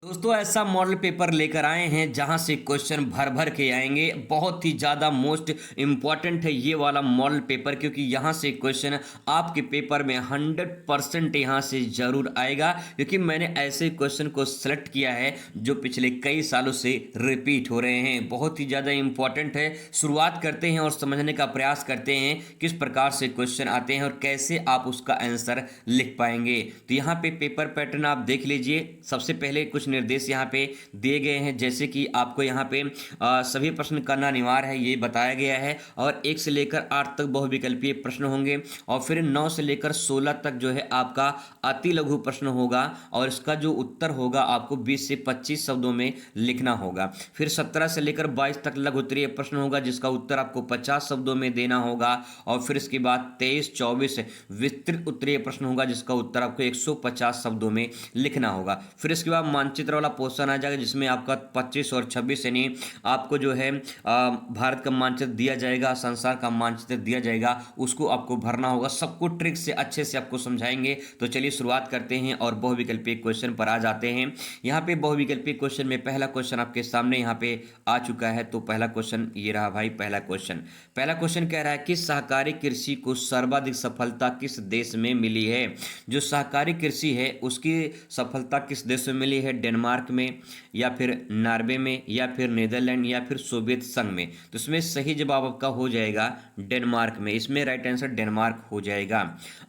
दोस्तों ऐसा model paper लेकर आए हैं जहां से क्वेश्चन भर भर के आएंगे। बहुत ही ज़्यादा मोस्ट इम्पॉर्टेंट है ये वाला मॉडल पेपर, क्योंकि यहां से क्वेश्चन आपके पेपर में 100% यहां से ज़रूर आएगा। क्योंकि मैंने ऐसे क्वेश्चन को सिलेक्ट किया है जो पिछले कई सालों से रिपीट हो रहे हैं। बहुत ही ज़्यादा इम्पॉर्टेंट है। शुरुआत करते हैं और समझने का प्रयास करते हैं किस प्रकार से क्वेश्चन आते हैं और कैसे आप उसका आंसर लिख पाएंगे। तो यहाँ पे पेपर पैटर्न आप देख लीजिए। सबसे पहले कुछ निर्देश यहाँ पे दिए गए हैं, जैसे कि आपको यहाँ पे सभी प्रश्न करना अनिवार्य है ये बताया गया है। और 1 से लेकर 8 तक बहुविकल्पीय प्रश्न होंगे और फिर 9 से लेकर 16 तक जो है आपका अति लघु प्रश्न होगा और इसका जो उत्तर होगा आपको 20 से 25 शब्दों में लिखना होगा। फिर 17 से लेकर 22 तक लघु उत्तरीय प्रश्न होगा जिसका उत्तर आपको 50 शब्दों में देना होगा। और फिर इसके बाद 23-24 विस्तृत उत्तरीय प्रश्न होगा जिसका उत्तर आपको 150 शब्दों में लिखना होगा। फिर इसके बाद मानचित्र वाला पोर्शन आ जाएगा जिसमें आपका 25 और 26 यानी आपको जो है भारत का मानचित्र दिया जाएगा, संसार का मानचित्र दिया जाएगा, उसको आपको भरना होगा। सबको ट्रिक से अच्छे से आपको समझाएंगे। तो चलिए शुरुआत करते हैं और बहुविकल्पीय क्वेश्चन पर आ जाते हैं। यहाँ पे बहुविकल्पीय क्वेश्चन में पहला क्वेश्चन आपके सामने यहाँ पे आ चुका है। तो पहला क्वेश्चन ये रहा भाई। पहला क्वेश्चन कह रहा है कि सहकारी कृषि को सर्वाधिक सफलता किस देश में मिली है। जो सहकारी कृषि है उसकी सफलता किस देश में मिली है? डेनमार्क में, या फिर नॉर्वे में, या फिर नीदरलैंड, या फिर सोवियत संघ में। तो इसमें सही जवाब आपका हो जाएगा डेनमार्क में। इसमें राइट आंसर डेनमार्क हो जाएगा।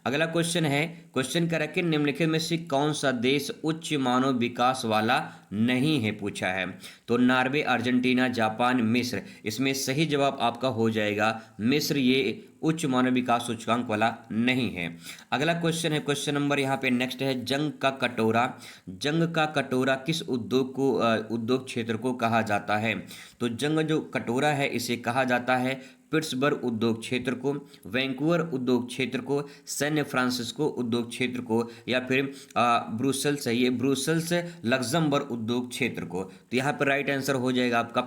अगला क्वेश्चन है, क्वेश्चन कह रहा है कि निम्नलिखित में से कौन सा देश उच्च मानव विकास वाला नहीं है पूछा है। तो नॉर्वे, अर्जेंटीना, जापान, मिस्र। इसमें सही जवाब आपका हो जाएगा मिस्र। ये उच्च मानव विकास सूचकांक वाला नहीं है। अगला क्वेश्चन है, क्वेश्चन नंबर यहाँ पे नेक्स्ट है, जंग का कटोरा। जंग का कटोरा किस उद्योग क्षेत्र को कहा जाता है? तो जंग जो कटोरा है इसे कहा जाता है पिट्सबर्ग उद्योग क्षेत्र को, वैंकूवर उद्योग क्षेत्र को, सैन फ्रांसिस्को उद्योग क्षेत्र को, या फिर ब्रुसेल्स है ये, ब्रुसेल्स लग्जमबर्ग उद्योग क्षेत्र को। तो यहाँ पर राइट आंसर हो जाएगा आपका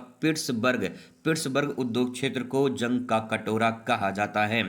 पिट्सबर्ग उद्योग क्षेत्र को जंग का कटोरा कहा जाता है।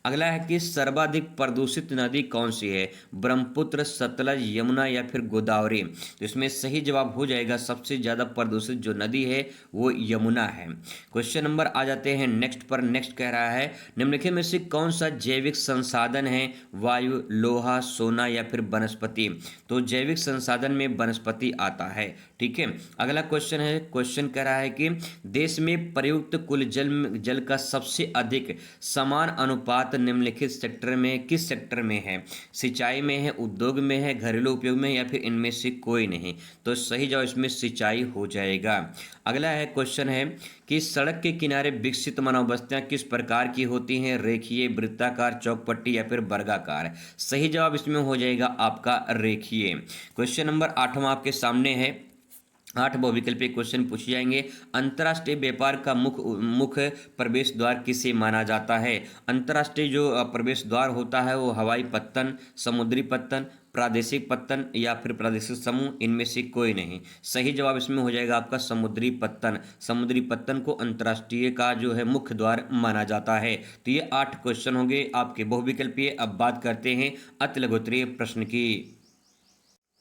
अगला है कि सर्वाधिक प्रदूषित नदी कौन सी है? ब्रह्मपुत्र, सतलज, यमुना, या फिर गोदावरी। तो इसमें सही जवाब हो जाएगा सबसे ज्यादा प्रदूषित जो नदी है वो यमुना है। क्वेश्चन नंबर आ जाते हैं नेक्स्ट पर। नेक्स्ट कह रहा है निम्नलिखित में से कौन सा जैविक संसाधन है? वायु, लोहा, सोना, या फिर वनस्पति। तो जैविक संसाधन में वनस्पति आता है। ठीक है। अगला क्वेश्चन है, क्वेश्चन कह रहा है कि देश में प्रयुक्त कुल जल का सबसे अधिक समान अनुपात निम्नलिखित सेक्टर में किस सेक्टर में है? सिंचाई में है, उद्योग में है, घरेलू उपयोग में, या फिर इनमें से कोई नहीं। तो सही जवाब इसमें सिंचाई हो जाएगा। अगला है, क्वेश्चन है कि सड़क के किनारे विकसित मानव बस्तियां किस प्रकार की होती हैं? रेखीय, वृत्ताकार, चौकपट्टी, या फिर वर्गाकार। सही जवाब इसमें हो जाएगा आपका रेखीय। क्वेश्चन नंबर 8वां आपके सामने है। 8 बहुविकल्पीय क्वेश्चन पूछे जाएंगे। अंतर्राष्ट्रीय व्यापार का मुख्य प्रवेश द्वार किसे माना जाता है? अंतर्राष्ट्रीय जो प्रवेश द्वार होता है वो हवाई पत्तन, समुद्री पत्तन, प्रादेशिक पत्तन, या फिर प्रादेशिक समूह, इनमें से कोई नहीं। सही जवाब इसमें हो जाएगा आपका समुद्री पत्तन। समुद्री पत्तन को अंतर्राष्ट्रीय का जो है मुख्य द्वार माना जाता है। तो ये 8 क्वेश्चन होंगे आपके बहुविकल्पीय। अब बात करते हैं अति लघुत्तरीय प्रश्न की।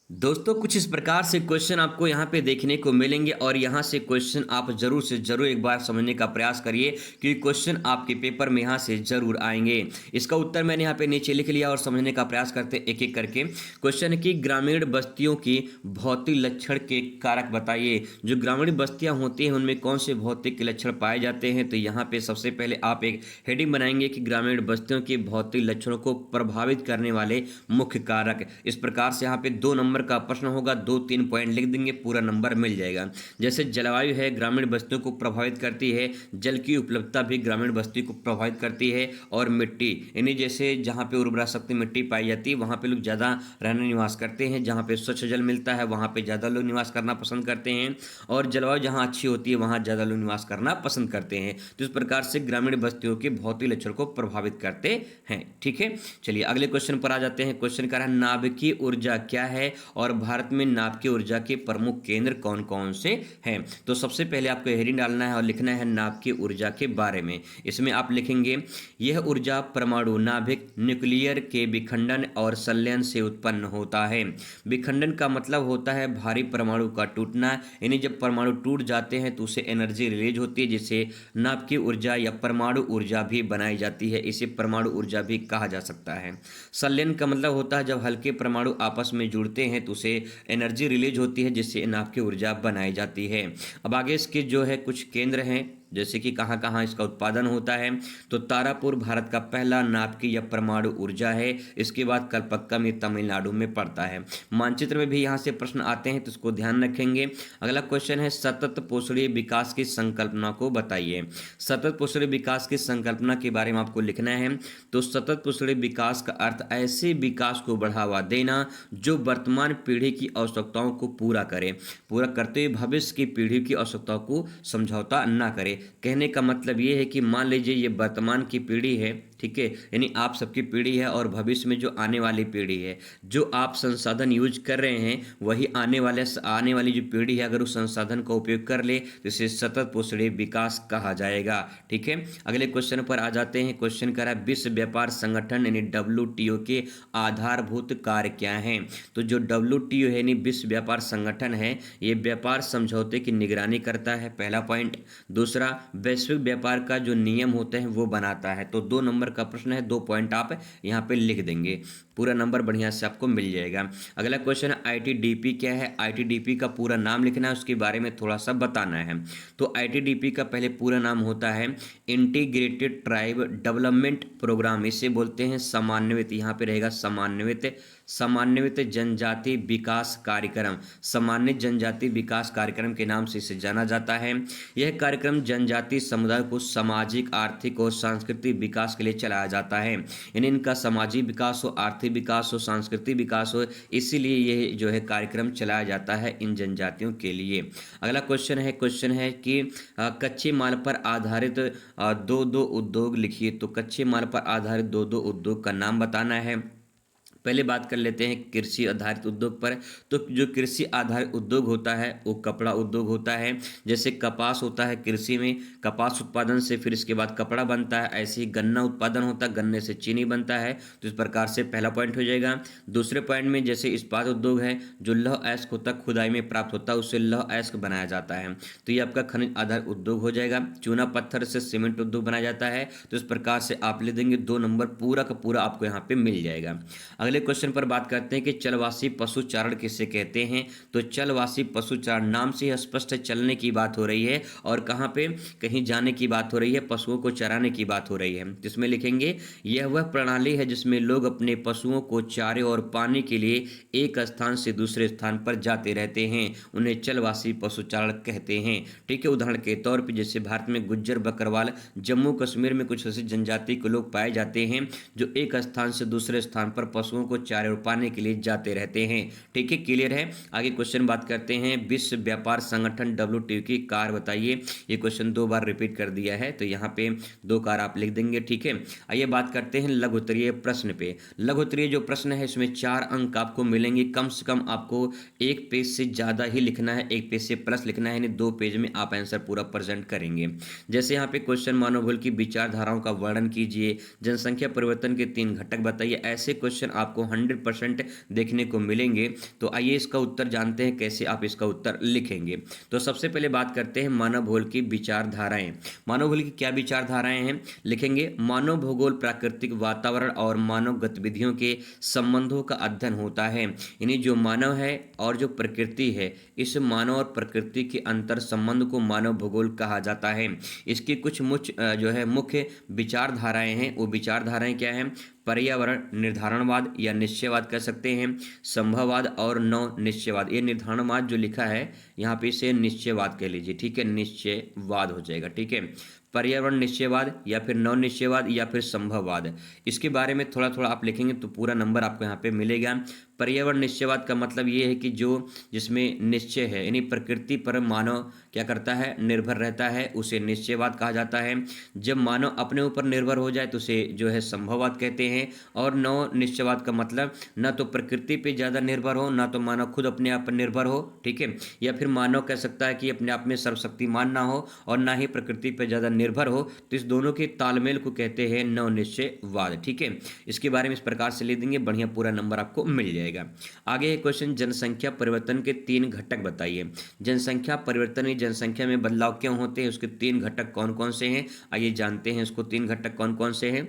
दोस्तों कुछ इस प्रकार से क्वेश्चन आपको यहाँ पे देखने को मिलेंगे और यहाँ से क्वेश्चन आप जरूर से जरूर एक बार समझने का प्रयास करिए क्योंकि क्वेश्चन आपके पेपर में यहाँ से जरूर आएंगे। इसका उत्तर मैंने यहाँ पे नीचे लिख लिया और समझने का प्रयास करते एक एक करके। क्वेश्चन है कि ग्रामीण बस्तियों की भौतिक लक्षण के कारक बताइए। जो ग्रामीण बस्तियाँ होती हैं उनमें कौन से भौतिक लक्षण पाए जाते हैं? तो यहाँ पे सबसे पहले आप एक हेडिंग बनाएंगे कि ग्रामीण बस्तियों के भौतिक लक्षणों को प्रभावित करने वाले मुख्य कारक। इस प्रकार से यहाँ पे 2 नंबर का प्रश्न होगा, 2-3 पॉइंट लिख देंगे, पूरा नंबर मिल जाएगा। जैसे जलवायु है ग्रामीण बस्तियों को प्रभावित करती है, जल की उपलब्धता भी ग्रामीण बस्ती को प्रभावित करती है, और मिट्टी यानी जैसे जहाँ पे उर्वरा शक्ति मिट्टी पाई जाती है वहाँ पे लोग ज़्यादा रहने निवास करते हैं, जहाँ पे स्वच्छ जल मिलता है वहाँ पे ज़्यादा लोग निवास करना पसंद करते हैं, और जलवायु जहाँ अच्छी होती है वहाँ ज़्यादा लोग निवास करना पसंद करते हैं। तो इस प्रकार से ग्रामीण बस्तियों के भौतिक लक्षण को प्रभावित करते हैं। ठीक है, चलिए अगले क्वेश्चन पर आ जाते हैं। क्वेश्चन का नाभिकीय ऊर्जा क्या है और भारत में नाभिकीय ऊर्जा के प्रमुख केंद्र कौन कौन से हैं। तो सबसे पहले आपको हेडिंग डालना है और लिखना है नाभिकीय ऊर्जा के बारे में। इसमें आप लिखेंगे यह ऊर्जा परमाणु, नाभिक, न्यूक्लियर के विखंडन और संलयन से उत्पन्न होता है। विखंडन का मतलब होता है भारी परमाणु का टूटना, यानी जब परमाणु टूट जाते हैं तो उसे एनर्जी रिलीज होती है, जिसे नाभिकीय ऊर्जा या परमाणु ऊर्जा भी बनाई जाती है। इसे परमाणु ऊर्जा भी कहा जा सकता है। संलयन का मतलब होता है जब हल्के परमाणु आपस में जुड़ते हैं तो उसे एनर्जी रिलीज होती है, जिससे नाभिकीय ऊर्जा बनाई जाती है। अब आगे इसके जो है कुछ केंद्र हैं, जैसे कि कहाँ कहाँ इसका उत्पादन होता है। तो तारापुर भारत का पहला नाभिकीय या परमाणु ऊर्जा है। इसके बाद कलपक्कम ये तमिलनाडु में पड़ता है। मानचित्र में भी यहाँ से प्रश्न आते हैं तो इसको ध्यान रखेंगे। अगला क्वेश्चन है सतत पोषणीय विकास की संकल्पना को बताइए। सतत पोषणीय विकास की संकल्पना के बारे में आपको लिखना है। तो सतत पोषणीय विकास का अर्थ ऐसे विकास को बढ़ावा देना जो वर्तमान पीढ़ी की आवश्यकताओं को पूरा करे, पूरा करते हुए भविष्य की पीढ़ी की आवश्यकताओं को समझौता न करे। कहने का मतलब ये है कि मान लीजिए ये वर्तमान की पीढ़ी है, ठीक है, यानी आप सबकी पीढ़ी है, और भविष्य में जो आने वाली पीढ़ी है, जो आप संसाधन यूज कर रहे हैं वही आने वाली जो पीढ़ी है अगर उस संसाधन का उपयोग कर ले तो इसे सतत पोषणीय विकास कहा जाएगा। ठीक है, अगले क्वेश्चन पर आ जाते हैं। क्वेश्चन कह रहा है विश्व व्यापार संगठन यानी WTO के आधारभूत कार्य क्या हैं। तो जो WTO है यानी विश्व व्यापार संगठन है, ये व्यापार समझौते की निगरानी करता है, पहला पॉइंट। दूसरा, वैश्विक व्यापार का जो नियम होते हैं वो बनाता है। तो 2 नंबर का प्रश्न है, 2 पॉइंट आप यहाँ पे लिख देंगे, पूरा नंबर बढ़िया से आपको मिल जाएगा। अगला क्वेश्चन है ITDP क्या है। ITDP का पूरा नाम लिखना है, उसके बारे में थोड़ा सा बताना है। तो ITDP का पहले पूरा नाम होता है इंटीग्रेटेड ट्राइब डेवलपमेंट प्रोग्राम, इसे बोलते हैं समन्वित, यहाँ पे रहेगा समन्वित जनजाति विकास कार्यक्रम। समन्वित जनजाति विकास कार्यक्रम के नाम से इसे जाना जाता है। यह कार्यक्रम जनजाति समुदाय को सामाजिक, आर्थिक और सांस्कृतिक विकास के लिए चलाया जाता है। यानी इनका सामाजिक विकास हो, आर्थिक विकास हो, सांस्कृतिक विकास हो, इसीलिए यह जो है कार्यक्रम चलाया जाता है इन जनजातियों के लिए। अगला क्वेश्चन है कि कच्चे माल पर आधारित दो उद्योग लिखिए। तो कच्चे माल पर आधारित दो उद्योग का नाम बताना है। पहले बात कर लेते हैं कृषि आधारित उद्योग पर। तो जो कृषि आधारित उद्योग होता है वो कपड़ा उद्योग होता है। जैसे कपास होता है, कृषि में कपास उत्पादन से फिर इसके बाद कपड़ा बनता है, ऐसे ही गन्ना उत्पादन होता है, गन्ने से चीनी बनता है। तो इस प्रकार से पहला पॉइंट हो जाएगा। दूसरे पॉइंट में जैसे इस्पात उद्योग है, जो लौह अयस्क होता है खुदाई में प्राप्त होता है, उससे लौह अयस्क बनाया जाता है, तो ये आपका खनिज आधारित उद्योग हो जाएगा। चूना पत्थर से सीमेंट उद्योग बनाया जाता है। तो इस प्रकार से आप ले देंगे, 2 नंबर पूरा का पूरा आपको यहाँ पे मिल जाएगा। अगले क्वेश्चन पर बात करते हैं कि चलवासी पशुचारण किसे कहते हैं। तो चलवासी पशुचारण नाम से स्पष्ट है, चलने की बात हो रही है और कहाँ पे कहीं जाने की बात हो रही है, पशुओं को चराने की बात हो रही है। जिसमें लिखेंगे यह वह प्रणाली है जिसमें लोग अपने पशुओं को चारे और पानी के लिए एक स्थान से दूसरे स्थान पर जाते रहते हैं, उन्हें चलवासी पशुचारण कहते हैं। ठीक है, उदाहरण के तौर पर जैसे भारत में गुज्जर, बकरवाल, जम्मू कश्मीर में कुछ ऐसी जनजाति के लोग पाए जाते हैं जो एक स्थान से दूसरे स्थान पर पशुओं को चारे और पानी के लिए जाते रहते हैं। ठीक है, क्लियर है। आगे क्वेश्चन बात करते हैं विश्व व्यापार संगठन WTO की कार बताइए। ये क्वेश्चन 2 बार रिपीट कर दिया है, तो यहाँ पे 2 कार आप लिख देंगे। ठीक है, आइए बात करते हैं लघु उत्तरीय प्रश्न पे। लघु उत्तरीय जो प्रश्न है इसमें 4 अंक आपको मिलेंगे। कम से कम आपको 1 पेज से ज़्यादा ही लिखना है, 1 पेज से प्लस लिखना है, यानी 2 पेज में आप आंसर पूरा प्रेजेंट करेंगे। जैसे यहाँ पे क्वेश्चन मानव भूल की विचारधाराओं का वर्णन कीजिए, जनसंख्या परिवर्तन के 3 घटक बताइए। ऐसे क्वेश्चन आपको 100% देखने को मिलेंगे। तो आइए इसका उत्तर जानते हैं, कैसे आप इसका उत्तर लिखेंगे। तो सबसे पहले बात करते हैं मानव भूगोल की विचारधाराएं। मानव भूगोल की क्या विचारधाराएं हैं, लिखेंगे मानव भूगोल प्राकृतिक वातावरण और मानव गतिविधियों के संबंधों का अध्ययन होता है। यानी जो मानव है और जो प्रकृति है, इस मानव और प्रकृति के अंतर संबंध को मानव भूगोल कहा जाता है। इसकी कुछ मुख्य विचारधाराएं हैं। वो विचारधाराएं क्या हैं, पर्यावरण निर्धारणवाद या निश्चयवाद कह सकते हैं, संभववाद और नव निश्चयवाद। ये निर्धारणवाद जो लिखा है यहाँ पे इसे निश्चयवाद कह लीजिए। ठीक है, निश्चयवाद हो जाएगा। ठीक है, पर्यावरण निश्चयवाद या फिर नव निश्चयवाद या फिर संभववाद। इसके बारे में थोड़ा थोड़ा आप लिखेंगे तो पूरा नंबर आपको यहाँ पे मिलेगा। पर्यावरण निश्चयवाद का मतलब ये है कि जो जिसमें निश्चय है, यानी प्रकृति पर मानव क्या करता है, निर्भर रहता है, उसे निश्चयवाद कहा जाता है। जब मानव अपने ऊपर निर्भर हो जाए तो उसे जो है संभववाद कहते हैं। और नव निश्चयवाद का मतलब ना तो प्रकृति पे ज़्यादा निर्भर हो, ना तो मानव खुद अपने आप पर निर्भर हो, ठीक है, या फिर मानव कह सकता है कि अपने आप में सर्वशक्तिमान ना हो और ना ही प्रकृति पर ज़्यादा निर्भर हो। तो इस दोनों के तालमेल को कहते हैं नव निश्चयवाद, ठीक है। इसके बारे में इस प्रकार से लिख देंगे, बढ़िया पूरा नंबर आपको मिल जाएगा। आगे है क्वेश्चन, जनसंख्या परिवर्तन के 3 घटक बताइए। जनसंख्या परिवर्तन में जनसंख्या में बदलाव क्यों होते हैं, उसके 3 घटक कौन कौन से हैं, आइए जानते हैं उसको 3 घटक कौन कौन से हैं।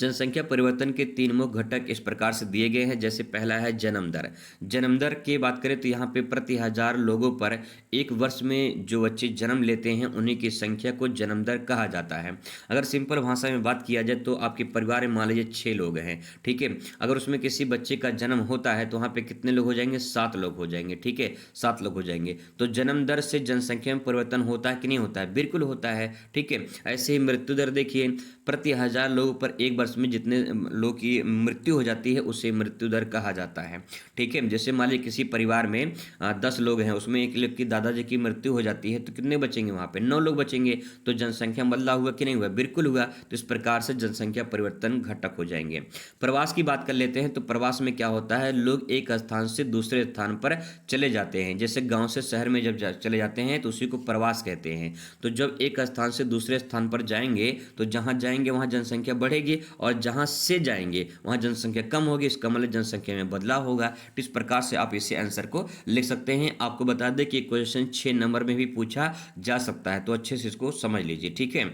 जनसंख्या परिवर्तन के 3 मुख्य घटक इस प्रकार से दिए गए हैं। जैसे पहला है जन्म दर। जन्म दर की बात करें तो यहाँ पे प्रति 1000 लोगों पर एक वर्ष में जो बच्चे जन्म लेते हैं उन्हीं की संख्या को जन्म दर कहा जाता है। अगर सिंपल भाषा में बात किया जाए तो आपके परिवार में मान लीजिए 6 लोग हैं, ठीक है, अगर उसमें किसी बच्चे का जन्म होता है तो वहाँ पे कितने लोग हो जाएंगे, 7 लोग हो जाएंगे, ठीक है, 7 लोग हो जाएंगे। तो जन्म दर से जनसंख्या में परिवर्तन होता है कि नहीं होता है, बिल्कुल होता है, ठीक है। ऐसे ही मृत्यु दर देखिए, प्रति 1000 लोगों पर एक वर्ष में जितने लोग की मृत्यु हो जाती है उसे मृत्यु दर कहा जाता है, ठीक है। जैसे मान लीजिए किसी परिवार में 10 लोग हैं, उसमें एक लोग की दादाजी की मृत्यु हो जाती है तो कितने बचेंगे, वहाँ पे 9 लोग बचेंगे। तो जनसंख्या बदलाव हुआ कि नहीं हुआ, बिल्कुल हुआ। तो इस प्रकार से जनसंख्या परिवर्तन घटक हो जाएंगे। प्रवास की बात कर लेते हैं तो प्रवास में क्या होता है, लोग एक स्थान से दूसरे स्थान पर चले जाते हैं। जैसे गाँव से शहर में जब चले जाते हैं तो उसी को प्रवास कहते हैं। तो जब एक स्थान से दूसरे स्थान पर जाएंगे तो जहाँ जाएंगे वहाँ जनसंख्या बढ़ेगी और जहाँ से जाएंगे वहाँ जनसंख्या कम होगी, इसका मतलब जनसंख्या में बदलाव होगा। तो इस प्रकार से आप इसे आंसर को लिख सकते हैं। आपको बता दें कि क्वेश्चन 6 नंबर में भी पूछा जा सकता है, तो अच्छे से इसको समझ लीजिए, ठीक है।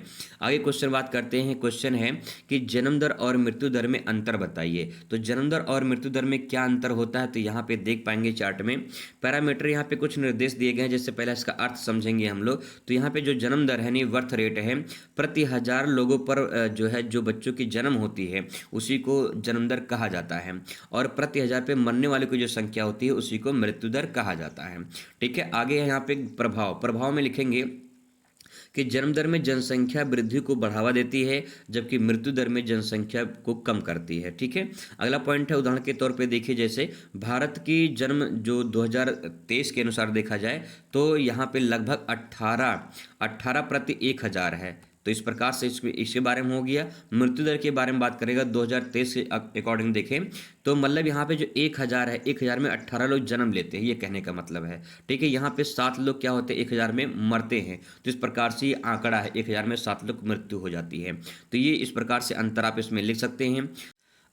आगे क्वेश्चन बात करते हैं। क्वेश्चन है कि जन्म दर और मृत्यु दर में अंतर बताइए। तो जन्म दर और मृत्यु दर में क्या अंतर होता है, तो यहाँ पे देख पाएंगे चार्ट में पैरामीटर, यहाँ पे कुछ निर्देश दिए गए हैं। जैसे पहले इसका अर्थ समझेंगे हम लोग। तो यहाँ पे जो जन्म दर है, बर्थ रेट है, प्रति 1000 लोगों पर जो है जो बच्चों की जन्म होती है उसी को जन्म दर कहा जाता है। और प्रति 1000 पे मरने वाले की जो संख्या होती है उसी को मृत्यु दर कहा जाता है, ठीक है। आगे है यहाँ पे प्रभाव में लिखेंगे कि जन्म दर में जनसंख्या वृद्धि को बढ़ावा देती है जबकि मृत्यु दर में जनसंख्या को कम करती है, ठीक है। अगला पॉइंट है, उदाहरण के तौर पे देखिए, जैसे भारत की जन्म जो 2023 के अनुसार देखा जाए तो यहाँ पे लगभग 18 प्रति 1000 है। तो इस प्रकार से इसके बारे में हो गया। मृत्यु दर के बारे में बात करेगा 2023 के अकॉर्डिंग देखें तो मतलब यहाँ पे जो 1000 है, 1000 में 18 लोग जन्म लेते हैं, ये कहने का मतलब है, ठीक है। यहाँ पे 7 लोग क्या होते हैं, 1000 में मरते हैं। तो इस प्रकार से ये आंकड़ा है, 1000 में 7 लोग मृत्यु हो जाती है। तो ये इस प्रकार से अंतर आप इसमें लिख सकते हैं।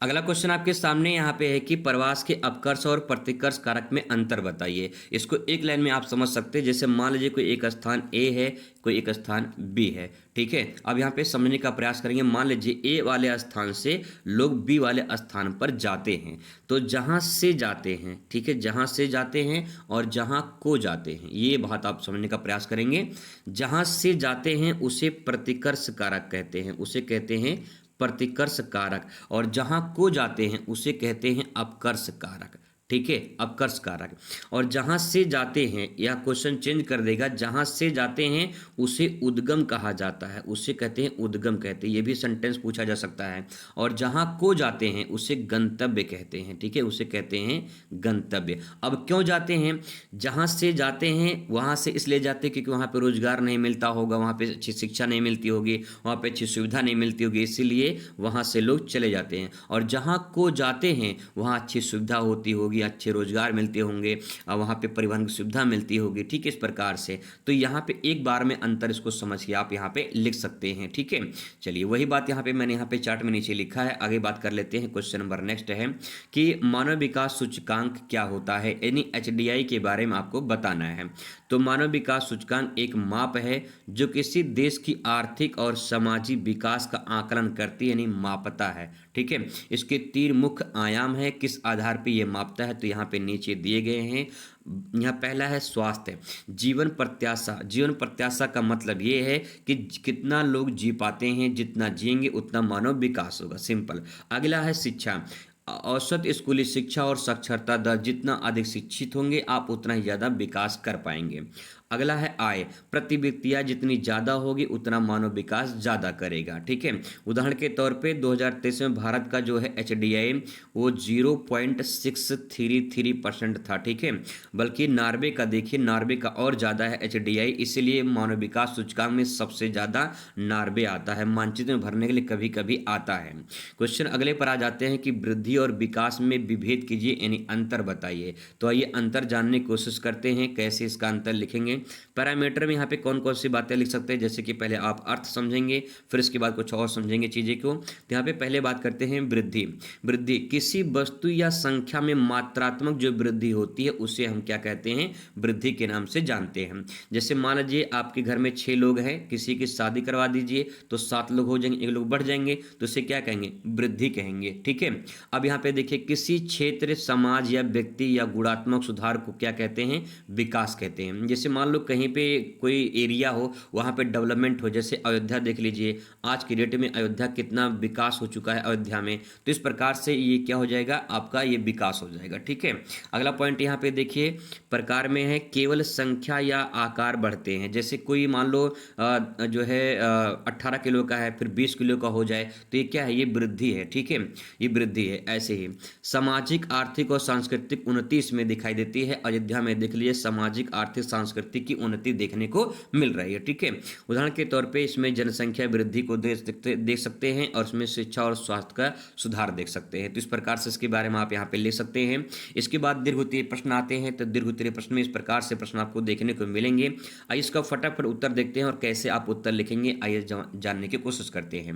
अगला क्वेश्चन आपके सामने यहाँ पे है कि प्रवास के अपकर्ष और प्रतिकर्ष कारक में अंतर बताइए। इसको एक लाइन में आप समझ सकते हैं। जैसे मान लीजिए कोई एक स्थान ए है, कोई एक स्थान बी है, ठीक है। अब यहाँ पे समझने का प्रयास करेंगे। मान लीजिए ए वाले स्थान से लोग बी वाले स्थान पर जाते हैं, तो जहाँ से जाते हैं, ठीक है, जहाँ से जाते हैं और जहाँ को जाते हैं, ये बात आप समझने का प्रयास करेंगे। जहाँ से जाते हैं उसे प्रतिकर्ष कारक कहते हैं, उसे कहते हैं प्रतिकर्ष कारक, और जहां को जाते हैं उसे कहते हैं अपकर्ष कारक, ठीक है, अपकर्ष कारक। और जहां से जाते हैं, यह क्वेश्चन चेंज कर देगा, जहां से जाते हैं उसे उद्गम कहा जाता है, उसे कहते हैं उद्गम कहते हैं, ये भी सेंटेंस पूछा जा सकता है। और जहां को जाते हैं उसे गंतव्य कहते हैं, ठीक है, उसे कहते हैं गंतव्य। अब क्यों जाते हैं, जहां से जाते हैं वहां से इसलिए जाते हैं क्योंकि वहां पे रोजगार नहीं मिलता होगा, वहां पे अच्छी शिक्षा नहीं मिलती होगी, वहां पे अच्छी सुविधा नहीं मिलती होगी, इसीलिए वहां से लोग चले जाते हैं। और जहां को जाते हैं वहां अच्छी सुविधा होती होगी, अच्छे रोजगार मिलते होंगे, और वहाँ पे परिवहन की सुविधा मिलती होगी, ठीक है, इस प्रकार से। तो यहाँ पे एक बार में अंतर इसको समझ के आप यहाँ पे लिख सकते हैं, ठीक है। चलिए वही बात यहाँ पे मैंने यहाँ पे चार्ट में नीचे लिखा है। आगे बात कर लेते हैं। क्वेश्चन नंबर नेक्स्ट है कि मानव विकास सूचकांक क्या होता है, यानी HDI के बारे में आपको बताना है। तो मानव विकास सूचकांक एक माप है जो किसी देश की आर्थिक और सामाजिक विकास का आकलन करती है, यानी मापता है, ठीक है। इसके 3 मुख्य आयाम है, किस आधार पर यह मापता है, तो यहाँ पे नीचे दिए गए हैं। यहाँ पहला है स्वास्थ्य, जीवन प्रत्याशा। जीवन प्रत्याशा का मतलब ये है कि कितना लोग जी पाते हैं, जितना जिएंगे उतना मानव विकास होगा, सिंपल। अगला है शिक्षा, औसत स्कूली शिक्षा और साक्षरता दर, जितना अधिक शिक्षित होंगे आप उतना ही ज़्यादा विकास कर पाएंगे। अगला है आय, प्रति व्यक्ति आय जितनी ज़्यादा होगी उतना मानव विकास ज़्यादा करेगा। ठीक है, उदाहरण के तौर पे 2023 में भारत का जो है HDI वो 0.633% था। ठीक है, बल्कि नॉर्वे का देखिए, नॉर्वे का और ज़्यादा है HDI, इसीलिए मानव विकास सूचकांक में सबसे ज़्यादा नॉर्वे आता है। मानचित्र में भरने के लिए कभी कभी आता है। क्वेश्चन अगले पर आ जाते हैं कि वृद्धि और विकास में विभेद कीजिए, यानी अंतर बताइए। तो आइए अंतर जानने की कोशिश करते हैं, कैसे इसका अंतर लिखेंगे। पैरामीटर में यहाँ पे कौन कौन सी बातें लिख सकते हैं, जैसे कि पहले आप अर्थ समझेंगे, फिर इसके बाद कुछ और समझेंगे चीज़ें को। तो यहाँ पे पहले बात करते हैं वृद्धि। वृद्धि किसी वस्तु या संख्या में मात्रात्मक जो वृद्धि होती है उसे हम क्या कहते हैं, वृद्धि के नाम से जानते हैं। जैसे मान लीजिए आपके घर में 6 लोग हैं, किसी की शादी करवा दीजिए तो 7 लोग हो जाएंगे, 1 लोग बढ़ जाएंगे, तो इसे क्या कहेंगे, वृद्धि कहेंगे। ठीक है, अब यहाँ पे देखिए किसी क्षेत्र, समाज या व्यक्ति या गुणात्मक सुधार को क्या कहते हैं, विकास कहते हैं। जैसे मान लो कहीं पे कोई एरिया हो, वहाँ पे डेवलपमेंट हो, जैसे अयोध्या देख लीजिए, आज की डेट में अयोध्या कितना विकास हो चुका है अयोध्या में, तो इस प्रकार से ये क्या हो जाएगा, आपका ये विकास हो जाएगा। ठीक है, अगला पॉइंट यहाँ पे देखिए प्रकार में है, केवल संख्या या आकार बढ़ते हैं। जैसे कोई मान लो जो है 18 किलो का है, फिर 20 किलो का हो जाए, तो ये क्या है, ये वृद्धि है। ठीक है, ये वृद्धि है। ऐसे ही सामाजिक, आर्थिक और सांस्कृतिक उन्नति इसमें दिखाई देती है। अयोध्या में देख लीजिए सामाजिक, आर्थिक, सांस्कृतिक की उन्नति देखने को मिल रही है। ठीक है, उदाहरण के तौर पे इसमें जनसंख्या वृद्धि को देख सकते हैं और इसमें शिक्षा और स्वास्थ्य का सुधार देख सकते हैं। तो इस प्रकार से इसके बारे में आप यहाँ पे ले सकते हैं। इसके बाद दीर्घ उत्तरीय प्रश्न आते हैं, तो दीर्घ उत्तरीय प्रश्न में इस प्रकार से प्रश्न आपको देखने को मिलेंगे। आइए इसका फटाफट उत्तर देखते हैं और कैसे आप उत्तर लिखेंगे, आइए जानने की कोशिश करते हैं।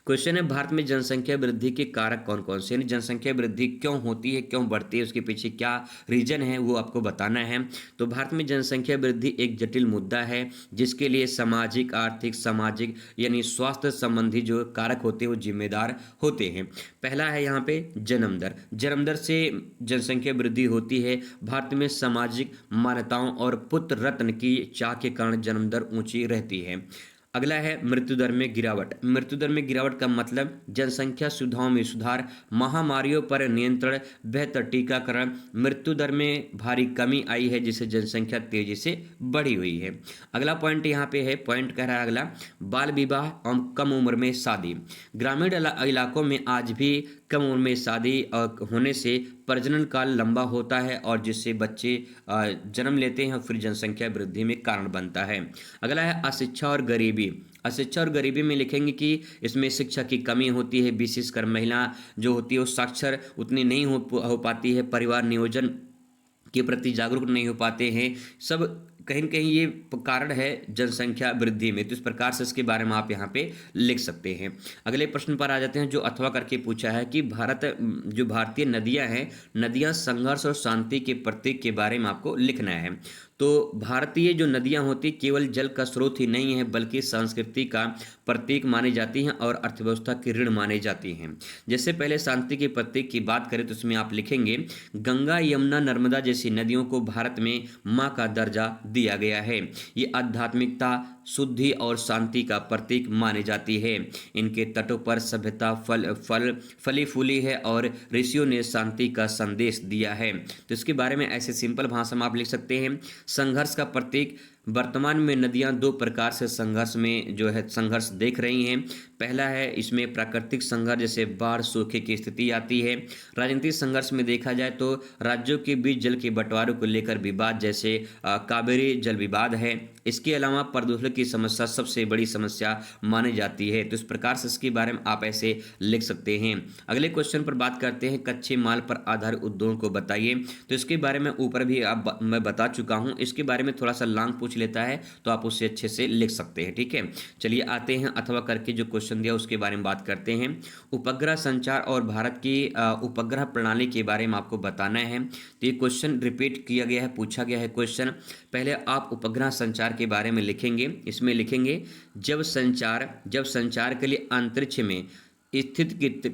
क्वेश्चन है, भारत में जनसंख्या वृद्धि के कारक कौन कौन से, यानी जनसंख्या वृद्धि क्यों होती है, क्यों बढ़ती है, उसके पीछे क्या रीजन है वो आपको बताना है। तो भारत में जनसंख्या वृद्धि एक जटिल मुद्दा है, जिसके लिए सामाजिक, आर्थिक, सामाजिक यानी स्वास्थ्य संबंधी जो कारक होते हैं वो जिम्मेदार होते हैं। पहला है यहाँ पे जन्म दर। जन्म दर से जनसंख्या वृद्धि होती है। भारत में सामाजिक मान्यताओं और पुत्र रत्न की चाह के कारण जन्म दर ऊंची रहती है। अगला है मृत्यु दर में गिरावट। मृत्यु दर में गिरावट का मतलब जनसंख्या सुविधाओं में सुधार, महामारियों पर नियंत्रण, बेहतर टीकाकरण, मृत्यु दर में भारी कमी आई है, जिससे जनसंख्या तेजी से बढ़ी हुई है। अगला पॉइंट यहाँ पे है, पॉइंट कह रहा है अगला, बाल विवाह और कम उम्र में शादी। ग्रामीण इलाकों में आज भी कम उम्र में शादी होने से प्रजनन काल लंबा होता है और जिससे बच्चे जन्म लेते हैं और फिर जनसंख्या वृद्धि में कारण बनता है। अगला है अशिक्षा और गरीबी। अशिक्षा और गरीबी में लिखेंगे कि इसमें शिक्षा की कमी होती है, विशेषकर महिला जो होती है वो साक्षर उतनी नहीं हो पाती है, परिवार नियोजन के प्रति जागरूक नहीं हो पाते हैं, सब कहीं न कहीं ये कारण है जनसंख्या वृद्धि में। तो इस प्रकार से इसके बारे में आप यहाँ पे लिख सकते हैं। अगले प्रश्न पर आ जाते हैं, जो अथवा करके पूछा है कि जो भारतीय नदियाँ हैं, नदियाँ संघर्ष और शांति के प्रतीक के बारे में आपको लिखना है। तो भारतीय जो नदियाँ होती केवल जल का स्रोत ही नहीं है, बल्कि संस्कृति का प्रतीक मानी जाती हैं और अर्थव्यवस्था की ऋण मानी जाती हैं। जैसे पहले शांति के प्रतीक की बात करें तो इसमें आप लिखेंगे, गंगा, यमुना, नर्मदा जैसी नदियों को भारत में माँ का दर्जा दिया गया है। ये आध्यात्मिकता, शुद्धि और शांति का प्रतीक मानी जाती है। इनके तटों पर सभ्यता फली फूली है और ऋषियों ने शांति का संदेश दिया है। तो इसके बारे में ऐसे सिंपल भाषा में आप लिख सकते हैं। संघर्ष का प्रतीक, वर्तमान में नदियां 2 प्रकार से संघर्ष में जो है संघर्ष देख रही हैं। पहला है इसमें प्राकृतिक संघर्ष, जैसे बाढ़, सूखे की स्थिति आती है। राजनीतिक संघर्ष में देखा जाए तो राज्यों के बीच जल के बंटवारे को लेकर विवाद, जैसे कावेरी जल विवाद है। इसके अलावा प्रदूषण की समस्या सबसे बड़ी समस्या मानी जाती है। तो इस प्रकार से इसके बारे में आप ऐसे लिख सकते हैं। अगले क्वेश्चन पर बात करते हैं, कच्चे माल पर आधारित उद्योगों को बताइए। तो इसके बारे में ऊपर भी मैं बता चुका हूं, इसके बारे में थोड़ा सा लॉन्ग पूछ लेता है तो आप उसे अच्छे से लिख सकते हैं। ठीक है, चलिए आते हैं अथवा करके जो क्वेश्चन दिया उसके बारे में बात करते हैं। उपग्रह संचार और भारत की उपग्रह प्रणाली के बारे में आपको बताना है। तो ये क्वेश्चन रिपीट किया गया है, पूछा गया है क्वेश्चन। पहले आप उपग्रह संचार के बारे में लिखेंगे। इसमें लिखेंगे, जब संचार के लिए अंतरिक्ष में स्थित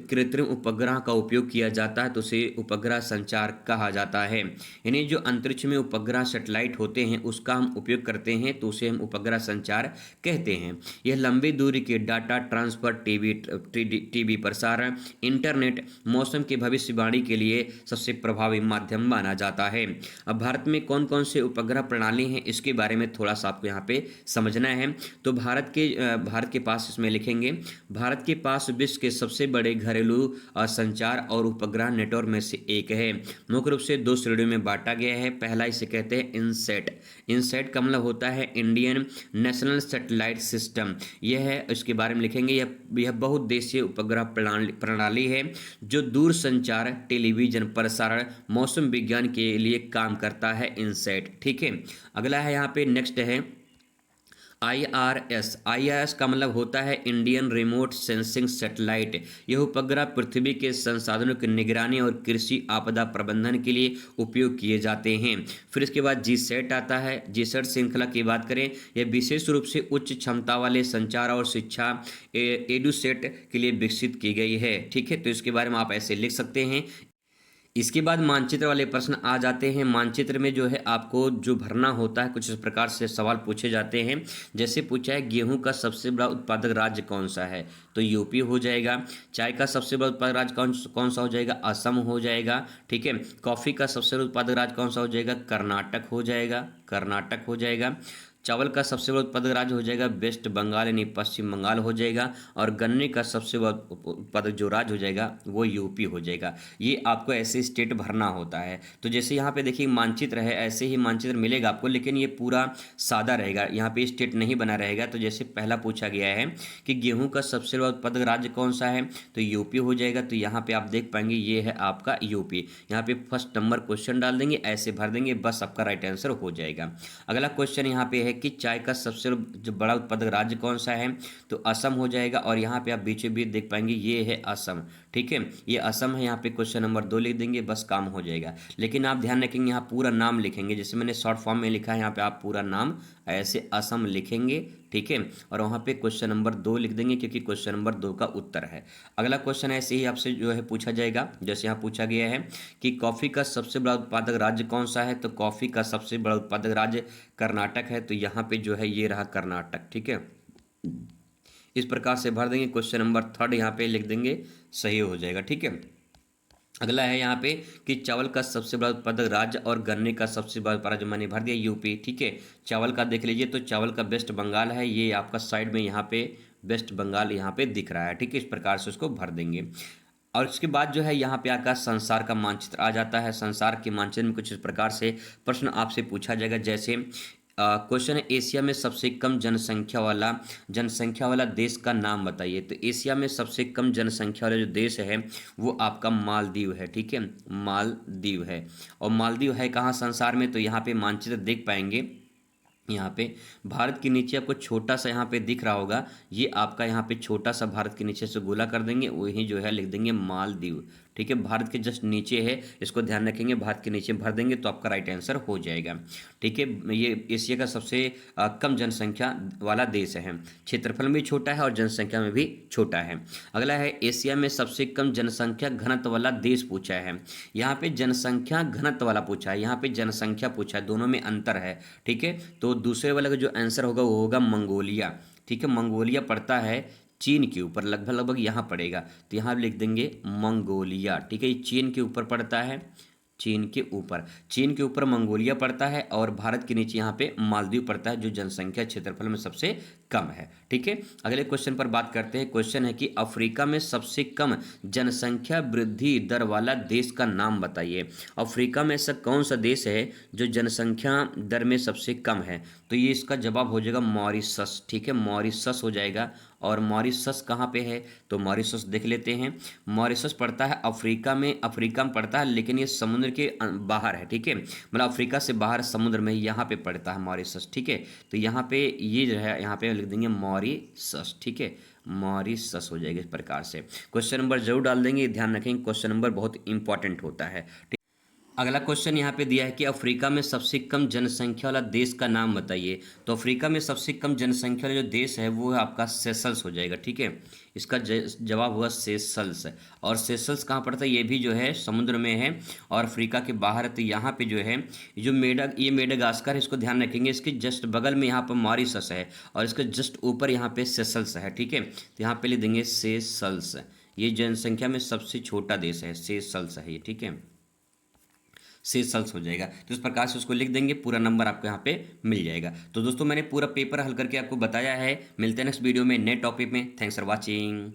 कृत्रिम उपग्रह का उपयोग किया जाता है तो उसे उपग्रह संचार कहा जाता है। यानी जो अंतरिक्ष में उपग्रह सेटेलाइट होते हैं उसका हम उपयोग करते हैं तो उसे हम उपग्रह संचार कहते हैं। यह लंबी दूरी के डाटा ट्रांसफर, टीवी प्रसारण, इंटरनेट, मौसम की भविष्यवाणी के लिए सबसे प्रभावी माध्यम माना जाता है। अब भारत में कौन कौन से उपग्रह प्रणाली हैं इसके बारे में थोड़ा सा आपको यहाँ पे समझना है। तो भारत के पास इसमें लिखेंगे, भारत के पास विश्व के सबसे बड़े घरेलू संचार और उपग्रह नेटवर्क में से एक है। मुख्य रूप से दो श्रेणियों में बांटा गया है। पहला इसे कहते हैं इनसैट। इनसैट का मतलब होता है इंडियन नेशनल सैटेलाइट सिस्टम। यह है, इसके बारे में लिखेंगे, यह बहुउद्देशीय उपग्रह प्रणाली है जो दूर संचार, टेलीविजन प्रसारण, मौसम विज्ञान के लिए काम करता है। इनसैट, ठीक है। अगला है यहाँ पे नेक्स्ट है IRS। IRS का मतलब होता है इंडियन रिमोट सेंसिंग सैटेलाइट। यह उपग्रह पृथ्वी के संसाधनों की निगरानी और कृषि आपदा प्रबंधन के लिए उपयोग किए जाते हैं। फिर इसके बाद जीसैट आता है। जीसैट श्रृंखला की बात करें, यह विशेष रूप से उच्च क्षमता वाले संचार और शिक्षा एडुसेट के लिए विकसित की गई है, ठीक है। तो इसके बारे में आप ऐसे लिख सकते हैं। इसके बाद मानचित्र वाले प्रश्न आ जाते हैं। मानचित्र में जो है आपको जो भरना होता है कुछ इस प्रकार से सवाल पूछे जाते हैं। जैसे पूछा है गेहूं का सबसे बड़ा उत्पादक राज्य कौन सा है, तो यूपी हो जाएगा। चाय का सबसे बड़ा उत्पादक राज्य कौन सा हो जाएगा, असम हो जाएगा, ठीक है। कॉफ़ी का सबसे बड़ा उत्पादक राज्य कौन सा हो जाएगा, कर्नाटक हो जाएगा, कर्नाटक हो जाएगा। चावल का सबसे बड़ा उत्पादक राज्य हो जाएगा वेस्ट बंगाल यानी पश्चिम बंगाल हो जाएगा। और गन्ने का सबसे बड़ा उत्पादक जो राज्य हो जाएगा वो यूपी हो जाएगा। ये आपको ऐसे स्टेट भरना होता है। तो जैसे यहाँ पे देखिए मानचित्र है, ऐसे ही मानचित्र मिलेगा आपको, लेकिन ये पूरा सादा रहेगा, यहाँ पे स्टेट नहीं बना रहेगा। तो जैसे पहला पूछा गया है कि गेहूँ का सबसे बड़ा उत्पादक राज्य कौन सा है, तो यूपी हो जाएगा। तो यहाँ पे आप देख पाएंगे ये है आपका यूपी। यहाँ पे फर्स्ट नंबर क्वेश्चन डाल देंगे, ऐसे भर देंगे, बस आपका राइट आंसर हो जाएगा। अगला क्वेश्चन यहाँ पे है कि चाय का सबसे जो बड़ा उत्पादक राज्य कौन सा है, तो असम हो जाएगा। और यहाँ पे आप बीचों बीच देख पाएंगे ये है असम, ठीक है, ये असम है। यहाँ पे क्वेश्चन नंबर 2 लिख देंगे, बस काम हो जाएगा। लेकिन आप ध्यान रखेंगे यहाँ पूरा नाम लिखेंगे, जैसे मैंने शॉर्ट फॉर्म में लिखा है, यहाँ पे आप पूरा नाम ऐसे असम लिखेंगे, ठीक है। और वहाँ पे क्वेश्चन नंबर 2 लिख देंगे क्योंकि क्वेश्चन नंबर 2 का उत्तर है। अगला क्वेश्चन ऐसे ही आपसे जो है पूछा जाएगा, जैसे यहाँ पूछा गया है कि कॉफ़ी का सबसे बड़ा उत्पादक राज्य कौन सा है, तो कॉफ़ी का सबसे बड़ा उत्पादक राज्य कर्नाटक है। तो यहाँ पे जो है ये रहा कर्नाटक, ठीक है। इस प्रकार से भर देंगे, क्वेश्चन नंबर 3 यहाँ पे लिख देंगे, सही हो जाएगा, ठीक है। अगला है यहाँ पे कि चावल का सबसे बड़ा उत्पादक राज्य और गन्ने का सबसे बड़ा उत्पादक, जो मैंने भर दिया यूपी, ठीक है। चावल का देख लीजिए, तो चावल का वेस्ट बंगाल है, ये आपका साइड में यहाँ पे वेस्ट बंगाल यहाँ पे दिख रहा है, ठीक है। इस प्रकार से उसको भर देंगे। और इसके बाद जो है यहाँ पे आकर संसार का मानचित्र आ जाता है। संसार के मानचित्र में कुछ इस प्रकार से प्रश्न आपसे पूछा जाएगा। जैसे क्वेश्चन है एशिया में सबसे कम जनसंख्या वाला देश का नाम बताइए। तो एशिया में सबसे कम जनसंख्या वाला जो देश है वो आपका मालदीव है, ठीक है, मालदीव है। और मालदीव है कहाँ संसार में, तो यहाँ पे मानचित्र देख पाएंगे। यहाँ पे भारत के नीचे आपको छोटा सा यहाँ पे दिख रहा होगा, ये आपका यहाँ पे छोटा सा भारत के नीचे से गोला कर देंगे, वही जो है लिख देंगे मालदीव, ठीक है। भारत के जस्ट नीचे है, इसको ध्यान रखेंगे, भारत के नीचे भर देंगे तो आपका राइट आंसर हो जाएगा, ठीक है। ये एशिया का सबसे कम जनसंख्या वाला देश है, क्षेत्रफल में छोटा है और जनसंख्या में भी छोटा है। अगला है एशिया में सबसे कम जनसंख्या घनत्व वाला देश पूछा है। यहाँ पे जनसंख्या घनत्व वाला पूछा है, यहाँ पे जनसंख्या पूछा है, दोनों में अंतर है, ठीक है। तो दूसरे वाला का जो आंसर होगा वो होगा मंगोलिया, ठीक है। मंगोलिया पड़ता है चीन के ऊपर, लगभग लगभग यहाँ पड़ेगा, तो यहाँ लिख देंगे मंगोलिया, ठीक है। ये चीन के ऊपर पड़ता है, चीन के ऊपर मंगोलिया पड़ता है और भारत के नीचे यहाँ पे मालदीव पड़ता है, जो जनसंख्या क्षेत्रफल में सबसे कम है, ठीक है। अगले क्वेश्चन पर बात करते हैं। क्वेश्चन है कि अफ्रीका में सबसे कम जनसंख्या वृद्धि दर वाला देश का नाम बताइए। अफ्रीका में ऐसा कौन सा देश है जो जनसंख्या दर में सबसे कम है, तो ये इसका जवाब हो जाएगा मॉरिशस, ठीक है, मॉरिशस हो जाएगा। और मॉरिशस कहाँ पे है, तो मॉरिशस देख लेते हैं। मॉरिशस पड़ता है अफ्रीका में पड़ता है, लेकिन ये समुद्र के बाहर है, ठीक है, मतलब अफ्रीका से बाहर समुद्र में यहाँ पे पड़ता है मॉरिशस, ठीक है। तो यहाँ पे ये जो है यहाँ पे लिख देंगे मॉरिशस, ठीक है, मॉरिशस हो जाएगा। इस प्रकार से क्वेश्चन नंबर जरूर डाल देंगे, ध्यान रखेंगे क्वेश्चन नंबर बहुत इंपॉर्टेंट होता है। अगला क्वेश्चन यहाँ पे दिया है कि अफ्रीका में सबसे कम जनसंख्या वाला देश का नाम बताइए। तो अफ्रीका में सबसे कम जनसंख्या वाला जो देश है वो है आपका सेशल्स हो जाएगा, ठीक है। इसका जवाब हुआ सेशल्स। और सेशल्स कहाँ पड़ता है, ये भी जो है समुद्र में है और अफ्रीका के बाहर है। तो यहाँ पे जो है ये मेडागास्कर है, इसको ध्यान रखेंगे। इसके जस्ट बगल में यहाँ पर मॉरिशस है और इसके जस्ट ऊपर यहाँ पे सेशल्स है, ठीक है। तो यहाँ पे लिख देंगे सेशल्स। ये जनसंख्या में सबसे छोटा देश है, सेशल्स है ये, ठीक है। सेशल्स हो जाएगा। तो इस प्रकार से उसको लिख देंगे, पूरा नंबर आपको यहाँ पे मिल जाएगा। तो दोस्तों मैंने पूरा पेपर हल करके आपको बताया है। मिलते हैं नेक्स्ट वीडियो में नए टॉपिक में। Thanks for watching.